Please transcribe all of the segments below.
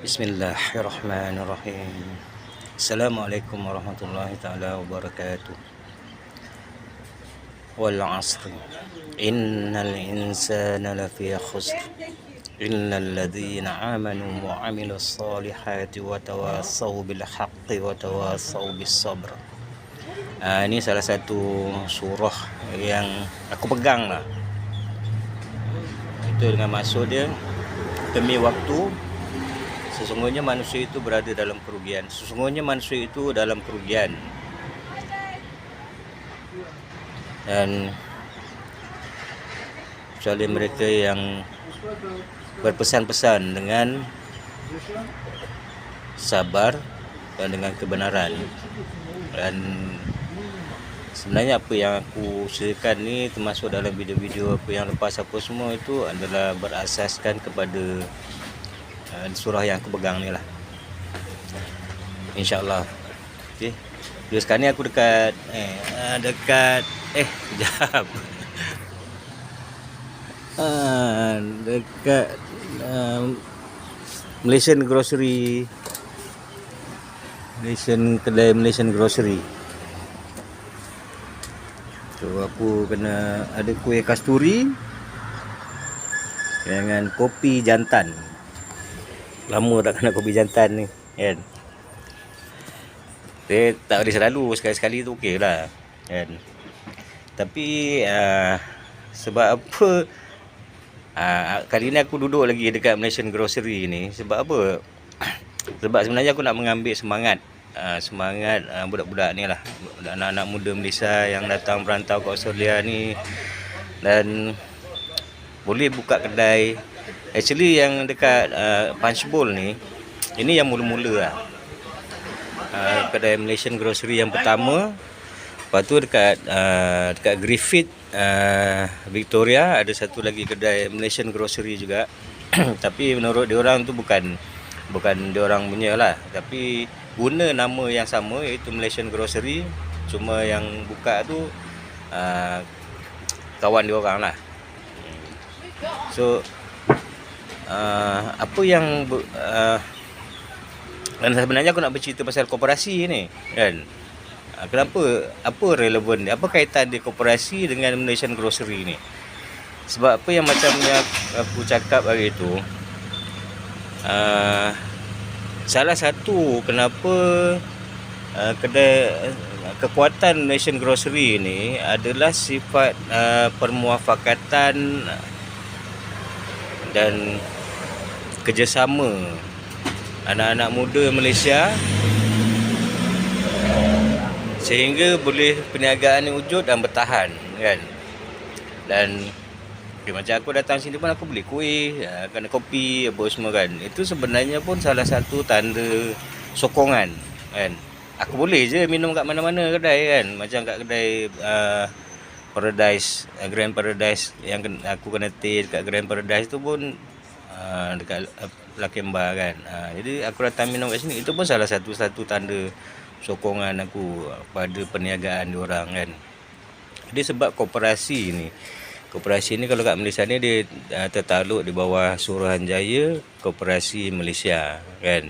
Bismillahirrahmanirrahim. Assalamualaikum warahmatullahi taala wabarakatuh. Wal 'asri. Innal insana lafi khusr. Illal ladzina amanu wa 'amilus solihati wa tawassaw bil haqqi wa tawassaw bis sabr. Ini salah satu surah yang aku pegang lah. Itu dengan maksud dia, demi waktu, sesungguhnya manusia itu berada dalam kerugian. Sesungguhnya manusia itu dalam kerugian. Dan kecuali mereka yang berpesan-pesan dengan sabar dan dengan kebenaran. Dan sebenarnya apa yang aku usahakan ni, termasuk dalam video-video apa yang lepas apa semua, itu adalah berasaskan kepada surah yang aku pegang ni lah, InsyaAllah. Okay. Jadi sekarang ni aku dekat sekejap. Dekat Malaysian Grocery, kedai Malaysian Grocery. So aku kena ada kuih kasturi dengan kopi jantan. Lama tak kena kopi jantan ni kan. Dia tak boleh selalu, sekali-sekali tu okey lah kan. Tapi sebab apa kali ni aku duduk lagi dekat Malaysian Grocery ni, sebab apa? Sebab sebenarnya aku nak mengambil semangat budak-budak ni lah, anak-anak muda Malaysia yang datang merantau ke Australia ni, dan boleh buka kedai. Actually yang dekat Punchbowl ni, ini yang mula-mula lah. Kedai Malaysian Grocery yang pertama. Lepas tu dekat Griffith Victoria ada satu lagi kedai Malaysian Grocery juga. Tapi menurut diorang tu bukan diorang punya lah, tapi guna nama yang sama, iaitu Malaysian Grocery. Cuma yang buka tu kawan diorang lah. So apa yang dan sebenarnya aku nak bercerita pasal koperasi ni kan. Kenapa, apa relevan dia, apa kaitan dia koperasi dengan Malaysian Grocery ni? Sebab apa yang macam yang aku cakap hari tu, salah satu kenapa kedai kekuatan Malaysian Grocery ni adalah sifat permuafakatan dan kerjasama anak-anak muda Malaysia, sehingga boleh perniagaan ni wujud dan bertahan kan. Dan macam aku datang sini pun aku beli kuih, kena kopi apa semua kan. Itu sebenarnya pun salah satu tanda sokongan kan. Aku boleh je minum kat mana-mana kedai kan. Macam kat kedai Paradise, Grand Paradise, yang aku kena stay dekat Grand Paradise tu pun dekat Lakemba kan. Jadi aku datang minum kat sini, itu pun salah satu tanda sokongan aku pada perniagaan diorang kan. Jadi sebab koperasi ni kalau kat Malaysia ni dia tertakluk di bawah Suruhanjaya Koperasi Malaysia kan.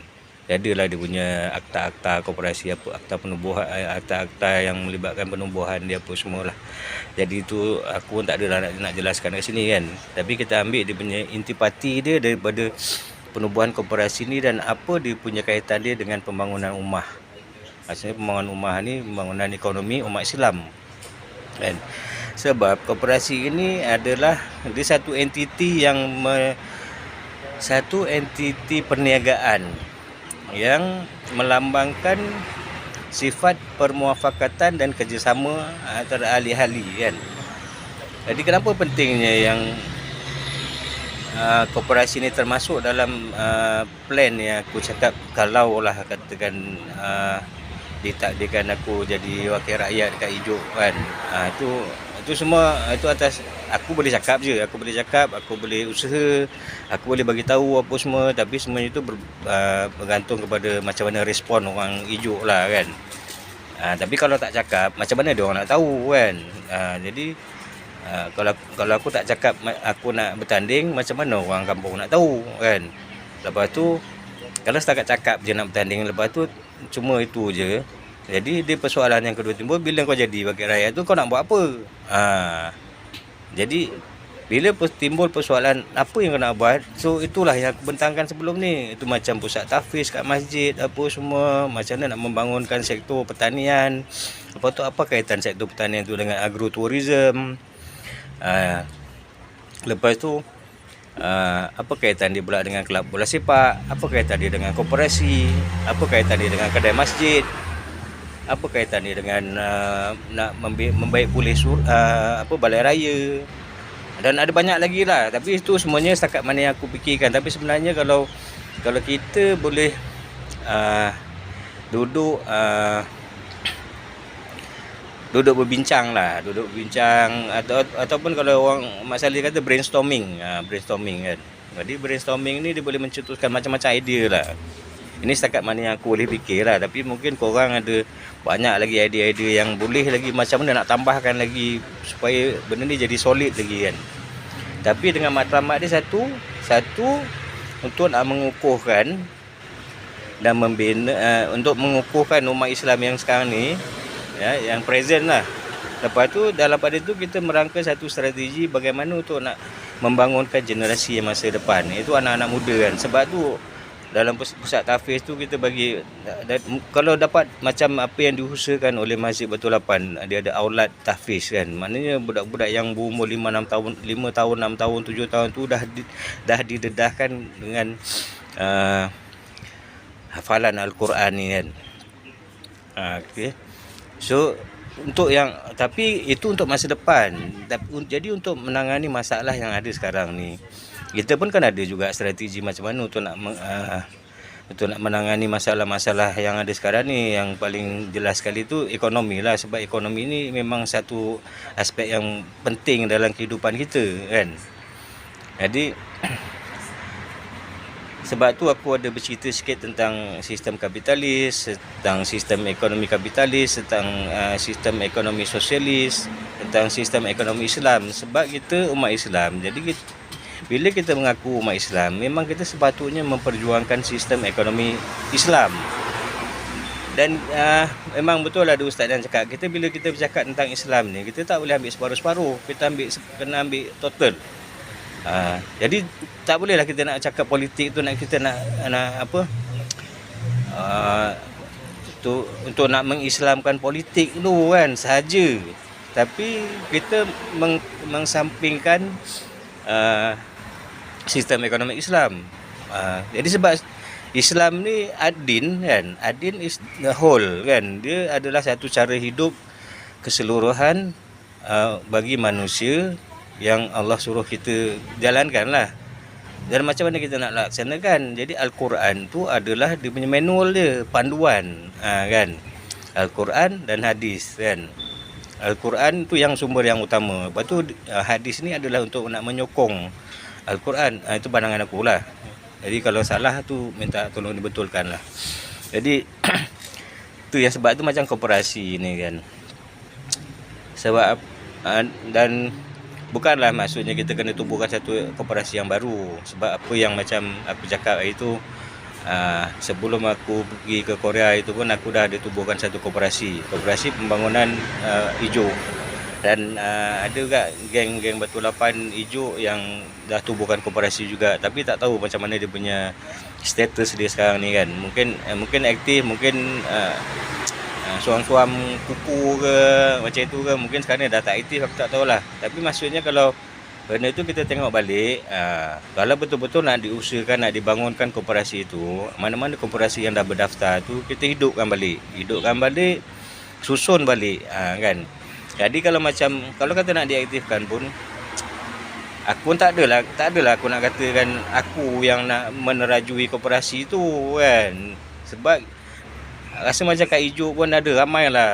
Adalah dia punya akta-akta koperasi, apa akta penubuhan, akta-akta yang melibatkan penubuhan dia apa semualah. Jadi itu aku pun tak adalah nak jelaskan kat sini kan. Tapi kita ambil dia punya intipati dia daripada penubuhan koperasi ni, dan apa dia punya kaitan dia dengan pembangunan ummah. Maksudnya pembangunan ummah ni pembangunan ekonomi umat Islam kan. Sebab koperasi ini adalah dia satu entiti entiti perniagaan yang melambangkan sifat permuafakatan dan kerjasama antara ahli-ahli kan. Jadi kenapa pentingnya yang koperasi ni termasuk dalam plan yang aku cakap, kalau lah katakan ditakdirkan aku jadi wakil rakyat dekat Ijuk kan. Itu semua itu atas aku boleh cakap je, aku boleh usaha, aku boleh bagi tahu apa semua, tapi semuanya itu bergantung kepada macam mana respon orang Ijuk lah kan. Tapi kalau tak cakap, macam mana dia orang nak tahu kan. Jadi kalau aku tak cakap aku nak bertanding, macam mana orang kampung nak tahu kan. Lepas tu Kalau setakat cakap je nak bertanding, lepas tu cuma itu je. Jadi dia persoalan yang kedua timbul, bila kau jadi wakil rakyat tu kau nak buat apa? Jadi bila timbul persoalan apa yang kau nak buat, so itulah yang aku bentangkan sebelum ni. Itu macam pusat tahfiz kat masjid, apa semua, macam mana nak membangunkan sektor pertanian. Lepas tu apa kaitan sektor pertanian tu dengan agrotourism? Lepas tu apa kaitan dia pula dengan kelab bola sepak? Apa kaitan dia dengan koperasi? Apa kaitan dia dengan kedai masjid? Apa kaitan dia dengan nak membaik pulih balai raya? Dan ada banyak lagi lah. Tapi itu semuanya setakat mana yang aku fikirkan. Tapi sebenarnya kalau kita boleh duduk berbincang lah, ataupun kalau orang Mak Saleh kata brainstorming kan. Jadi brainstorming ni dia boleh mencetuskan macam-macam idea lah. Ini setakat mana yang aku boleh fikir lah. Tapi mungkin korang ada banyak lagi idea-idea yang boleh lagi macam mana nak tambahkan lagi supaya benda ni jadi solid lagi kan. Tapi dengan matlamat dia satu untuk nak mengukuhkan dan membina, untuk mengukuhkan umat Islam yang sekarang ni, ya, yang present lah. Lepas tu dalam pada tu kita merangka satu strategi bagaimana untuk nak membangunkan generasi yang masa depan. Itu anak-anak muda kan. Sebab tu dalam pusat tahfiz tu kita bagi, kalau dapat macam apa yang diusahakan oleh Masjid Batu Lapan, dia ada aulat tahfiz kan. Maknanya budak-budak yang berumur 5 tahun, 6 tahun, 7 tahun tu dah didedahkan dengan hafalan Al-Quran ni kan. Okey. So tapi itu untuk masa depan. Jadi untuk menangani masalah yang ada sekarang ni, kita pun kan ada juga strategi macam mana untuk nak menangani masalah-masalah yang ada sekarang ni. Yang paling jelas sekali tu ekonomi lah, sebab ekonomi ni memang satu aspek yang penting dalam kehidupan kita kan. Jadi sebab tu aku ada bercerita sikit tentang sistem kapitalis, tentang sistem ekonomi kapitalis, tentang sistem ekonomi sosialis, tentang sistem ekonomi Islam. Sebab kita umat Islam, jadi bila kita mengaku umat Islam, memang kita sepatutnya memperjuangkan sistem ekonomi Islam. Dan memang betul lah ada ustaz yang cakap, bila kita bercakap tentang Islam ni, kita tak boleh ambil separuh-separuh, kita kena ambil total. Jadi tak bolehlah kita nak cakap politik tu, kita nak apa untuk nak mengislamkan politik tu kan sahaja. Tapi kita mengesampingkan sistem ekonomi Islam. Jadi sebab Islam ni adin kan, adin is the whole kan. Dia adalah satu cara hidup keseluruhan bagi manusia yang Allah suruh kita jalankan lah. Dan macam mana kita nak laksanakan. Jadi Al-Quran tu adalah dia punya manual dia, panduan kan. Al-Quran dan hadis kan. Al-Quran tu yang sumber yang utama. Lepas tu hadis ni adalah untuk nak menyokong Al-Quran. Itu pandangan aku lah. Jadi kalau salah tu minta tolong dibetulkan lah. Jadi tu yang sebab tu macam koperasi ni kan. Sebab dan bukanlah maksudnya kita kena tubuhkan satu koperasi yang baru. Sebab apa yang macam aku cakap itu, sebelum aku pergi ke Korea itu pun aku dah ada tubuhkan satu koperasi pembangunan hijau. Dan ada juga geng-geng Batu Lapan hijau yang dah tubuhkan koperasi juga. Tapi tak tahu macam mana dia punya status dia sekarang ni kan. Mungkin aktif, mungkin suam-suam kuku ke macam itu ke, mungkin sekarang dah tak aktif, aku tak tahulah. Tapi maksudnya kalau benda tu kita tengok balik, kalau betul-betul nak diusahakan, nak dibangunkan koperasi itu, mana-mana koperasi yang dah berdaftar tu kita hidupkan balik, susun balik kan. Jadi kalau kata nak diaktifkan pun, aku pun tak adalah aku nak katakan aku yang nak menerajui koperasi tu kan. Sebab rasa macam kat hijau pun ada ramai lah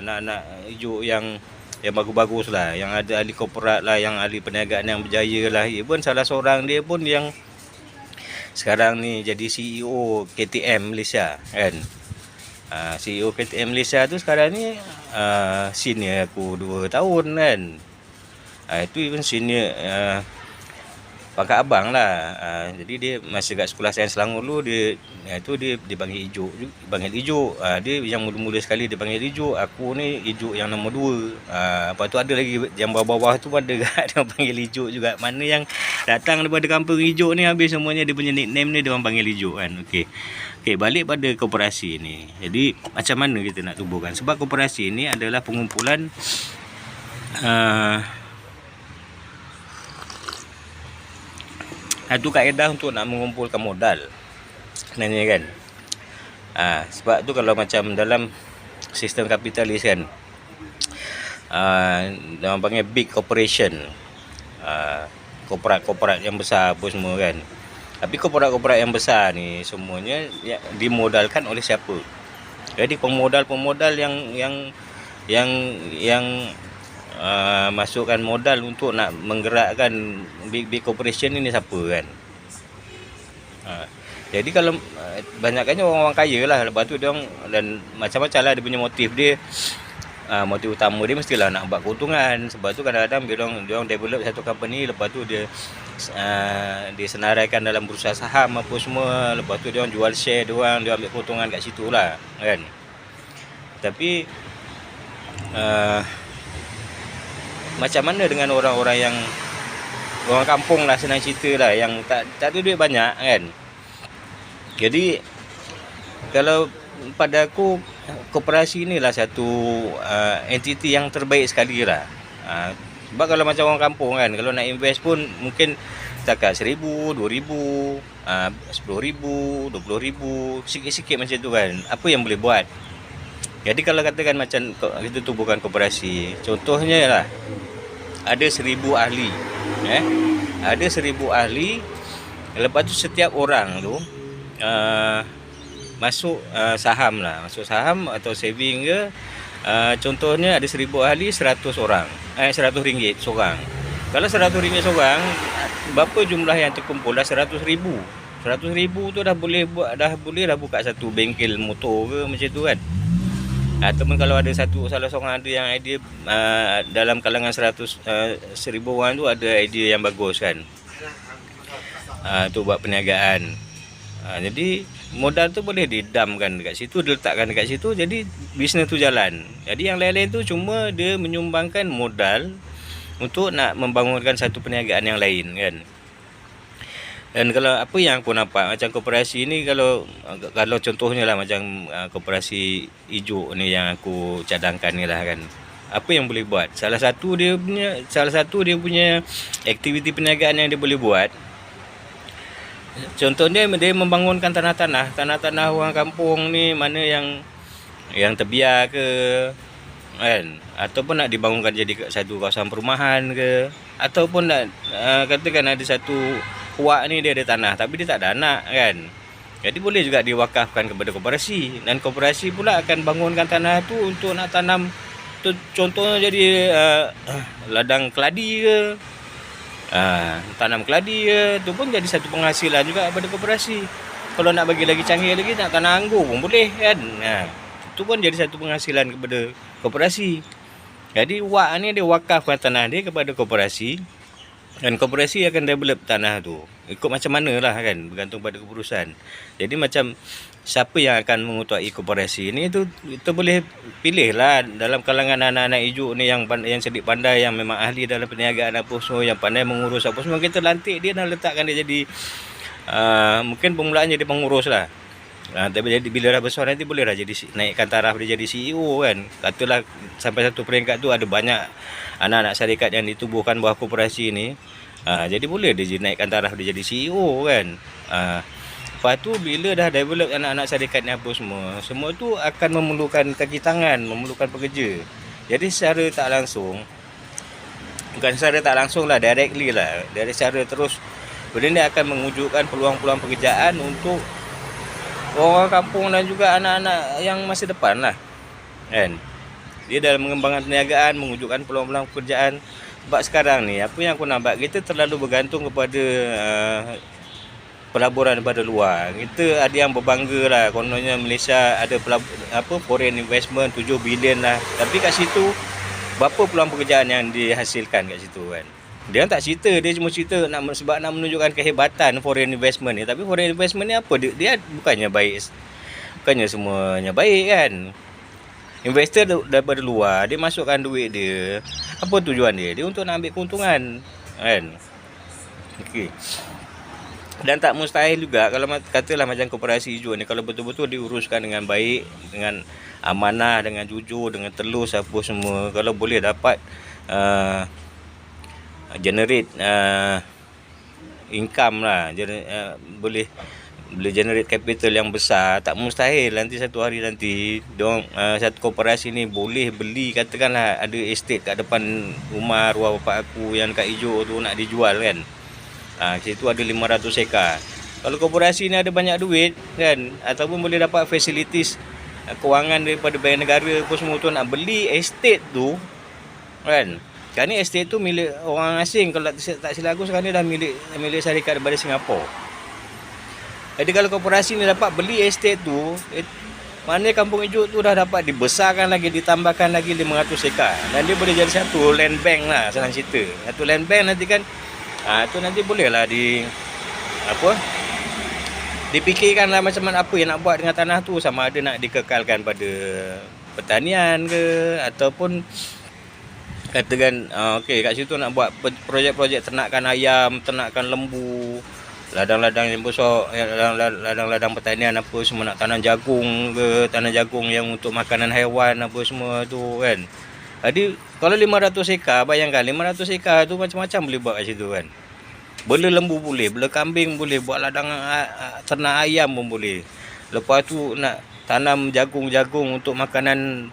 anak-anak hijau yang bagus-bagus lah, yang ada ahli korporat lah, yang ahli perniagaan yang berjaya lah. Ia pun salah seorang dia pun yang sekarang ni jadi CEO KTM Malaysia kan. CEO KTM Malaysia tu sekarang ni senior aku 2 tahun kan. Itu even senior pangkat abang lah. Jadi dia masa kat sekolah Sains Selangor dulu dia panggil Ijuk, panggil Ijuk. Dia yang mula-mula sekali dia panggil Ijuk. Aku ni Ijuk yang nombor 2. Lepas tu ada lagi yang bawah-bawah tu pun ada dia panggil Ijuk juga. Mana yang datang daripada kampung Ijuk ni habis semuanya dia punya nickname ni dia orang panggil Ijuk kan. Okey, balik pada koperasi ni. Jadi macam mana kita nak tubuhkan? Sebab koperasi ni adalah pengumpulan satu kaedah untuk nak mengumpulkan modal sebenarnya kan. Sebab tu kalau macam dalam sistem kapitalis kan, orang panggil big corporation, korporat yang besar apa semua kan. Tapi korporat yang besar ni semuanya dimodalkan oleh siapa? Jadi pemodal yang masukkan modal untuk nak menggerakkan big corporation ni siapa kan. Jadi kalau banyakkannya orang-orang kaya lah. Lepas tu dia orang, dan macam-macam lah dia punya motif dia. Motif utama dia mestilah nak buat keuntungan. Sebab tu kadang-kadang dia orang develop satu company, lepas tu dia senaraikan dalam bursa saham apa semua. Lepas tu dia orang jual share dia orang, dia ambil keuntungan kat situ lah kan. Tapi macam mana dengan orang-orang yang orang kampung lah, senang cerita lah, yang tak ada duit banyak kan. Jadi kalau pada aku koperasi ni lah satu entiti yang terbaik sekali lah. Sebab kalau macam orang kampung kan, kalau nak invest pun mungkin setakat 1,000, 2,000, 10,000, 20,000, sikit-sikit macam tu kan. Apa yang boleh buat? Jadi kalau katakan macam kita tubuhkan koperasi, contohnya lah ada 1,000 ahli, ada 1,000 ahli. Lepas tu setiap orang tu masuk saham lah, masuk saham atau saving ke. Contohnya ada 1,000 ahli, 100 orang, 100 ringgit seorang. Kalau 100 ringgit seorang, berapa jumlah yang terkumpul? Dah 100,000. 100,000 tu dah boleh buka satu bengkel motor ke macam tu kan. Ataupun kalau ada salah seorang ada yang idea dalam kalangan 1,000 orang tu ada idea yang bagus kan, tu buat perniagaan. Jadi modal tu boleh didamkan dekat situ, diletakkan dekat situ, jadi bisnes tu jalan. Jadi yang lain-lain tu cuma dia menyumbangkan modal untuk nak membangunkan satu perniagaan yang lain kan. Dan kalau apa yang aku nampak macam koperasi ni, kalau contohnya lah macam koperasi Ijuk ni yang aku cadangkan ni lah kan, apa yang boleh buat? Salah satu dia punya aktiviti perniagaan yang dia boleh buat, contohnya dia membangunkan tanah-tanah orang kampung ni, mana yang terbiar ke kan, ataupun nak dibangunkan jadi satu kawasan perumahan ke, ataupun nak katakan ada satu puak ni dia ada tanah tapi dia tak ada anak kan. Jadi boleh juga diwakafkan kepada koperasi, dan koperasi pula akan bangunkan tanah tu untuk nak tanam tu, contohnya jadi ladang keladi ke, tanam keladi ke, tu pun jadi satu penghasilan juga kepada koperasi. Kalau nak bagi lagi canggih lagi, nak tanam anggur pun boleh kan. Itu pun jadi satu penghasilan kepada koperasi. Jadi wak ni dia wakafkan tanah dia kepada koperasi, dan koperasi akan develop tanah tu ikut macam mana lah kan, bergantung pada keputusan. Jadi macam siapa yang akan mengetuai koperasi ni tu, kita boleh pilih lah dalam kalangan anak-anak Ijuk ni yang sedikit pandai, yang memang ahli dalam perniagaan apa semua, yang pandai mengurus apa semua. Kita lantik dia dan letakkan dia jadi mungkin permulaan jadi pengurus lah. Tapi jadi bila dah besar nanti boleh lah jadi, naikkan taraf dia jadi CEO kan. Katalah sampai satu peringkat tu ada banyak anak-anak syarikat yang ditubuhkan bawah koperasi ni, jadi boleh dia naikkan taraf dia jadi CEO kan. Lepas tu bila dah develop anak-anak syarikat ni apa semua tu akan memerlukan kaki tangan, memerlukan pekerja. Jadi secara tak langsung, bukan secara tak langsung lah, directly lah, dari secara terus, benda ni akan mewujudkan peluang-peluang pekerjaan untuk orang kampung dan juga anak-anak yang masa depan lah kan. Dia dalam mengembangkan perniagaan, mewujudkan peluang-peluang pekerjaan. Sebab sekarang ni apa yang aku nampak, kita terlalu bergantung kepada pelaburan daripada luar. Kita ada yang berbangga lah, kononnya Malaysia ada foreign investment 7 bilion lah. Tapi kat situ berapa peluang pekerjaan yang dihasilkan kat situ kan. Dia tak cerita, dia cuma cerita sebab nak menunjukkan kehebatan foreign investment ni. Tapi foreign investment ni apa? Dia bukannya baik, bukannya semuanya baik kan. Investor daripada luar, dia masukkan duit dia. Apa tujuan dia? Dia untuk nak ambil keuntungan kan. Okey. Dan tak mustahil juga kalau katalah macam koperasi hijau ni, kalau betul-betul diuruskan dengan baik, dengan amanah, dengan jujur, dengan telus apa semua, kalau boleh dapat generate income lah, boleh generate capital yang besar, tak mustahil nanti satu hari nanti dong satu koperasi ni boleh beli, katakanlah ada estate kat depan rumah arwah bapak aku yang kat hijau tu nak dijual kan. Situ ada 500 ekar. Kalau koperasi ni ada banyak duit kan, ataupun boleh dapat facilities kewangan daripada bank negara apa semua tu, nak beli estate tu kan. Sekarang ni estate tu milik orang asing, kalau tak silap aku sekarang ni dah milik syarikat daripada Singapura. Jadi kalau koperasi ni dapat beli estate tu, maknanya kampung hijau tu dah dapat dibesarkan lagi, ditambahkan lagi 500 ekar, dan dia boleh jadi satu land bank lah, senang cerita. Satu land bank nanti kan, tu nanti bolehlah dipikirkanlah macam mana apa yang nak buat dengan tanah tu, sama ada nak dikekalkan pada pertanian ke, ataupun katakan okey kat situ nak buat projek-projek ternakan ayam, ternakan lembu, ladang-ladang yang besar, ladang-ladang pertanian apa semua, nak tanam jagung ke, tanam jagung yang untuk makanan haiwan apa semua tu kan. Jadi kalau 500 ekar, bayangkan 500 ekar tu macam-macam boleh buat kat situ kan. Bela lembu boleh, bela kambing boleh, buat ladang ternak ayam pun boleh. Lepas tu nak tanam jagung-jagung untuk makanan,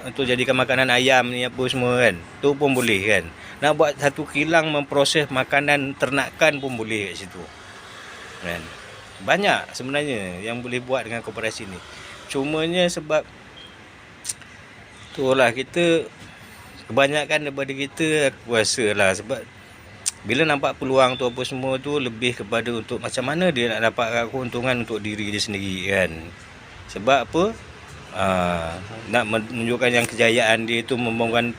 untuk jadikan makanan ayam ni apa semua kan. Tu pun boleh kan. Nak buat satu kilang memproses makanan ternakan pun boleh kat situ kan. Banyak sebenarnya yang boleh buat dengan koperasi ni. Cumanya sebab itulah, kita kebanyakan daripada kita, aku rasa lah, sebab bila nampak peluang tu apa semua tu, lebih kepada untuk macam mana dia nak dapat keuntungan untuk diri dia sendiri kan. Sebab apa? Nak menunjukkan yang kejayaan dia tu membangun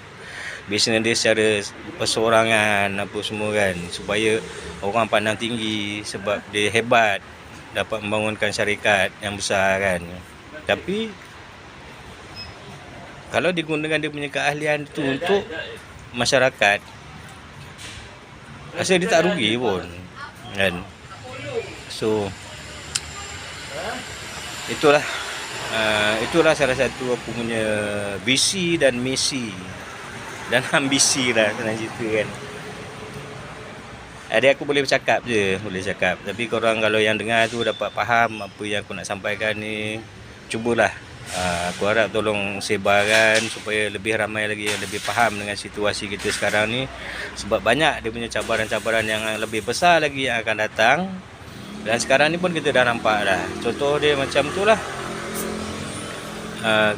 bisnes dia secara perseorangan apa semua kan, supaya orang pandang tinggi sebab dia hebat, dapat membangunkan syarikat yang besar kan. Tapi kalau digunakan dia punya keahlian tu untuk masyarakat, rasa dia tak rugi pun kan. So itulah salah satu aku punya visi dan misi dan ambisi lah, senang cerita kan. Adik aku boleh bercakap je, tapi korang kalau yang dengar tu dapat faham apa yang aku nak sampaikan ni, cubalah. Aku harap tolong sebarkan supaya lebih ramai lagi yang lebih faham dengan situasi kita sekarang ni, sebab banyak dia punya cabaran-cabaran yang lebih besar lagi yang akan datang. Dan sekarang ni pun kita dah nampak dah contoh dia macam tu lah,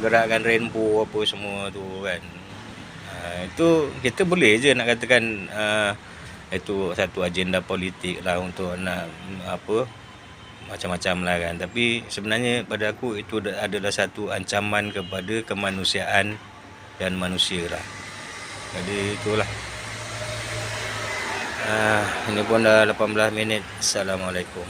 gerakan rainbow apa semua tu kan. Itu kita boleh je nak katakan itu satu agenda politik lah untuk nak macam-macam lah kan. Tapi sebenarnya pada aku itu adalah satu ancaman kepada kemanusiaan dan manusia lah. Jadi itulah. Ini pun dah 18 minit. Assalamualaikum.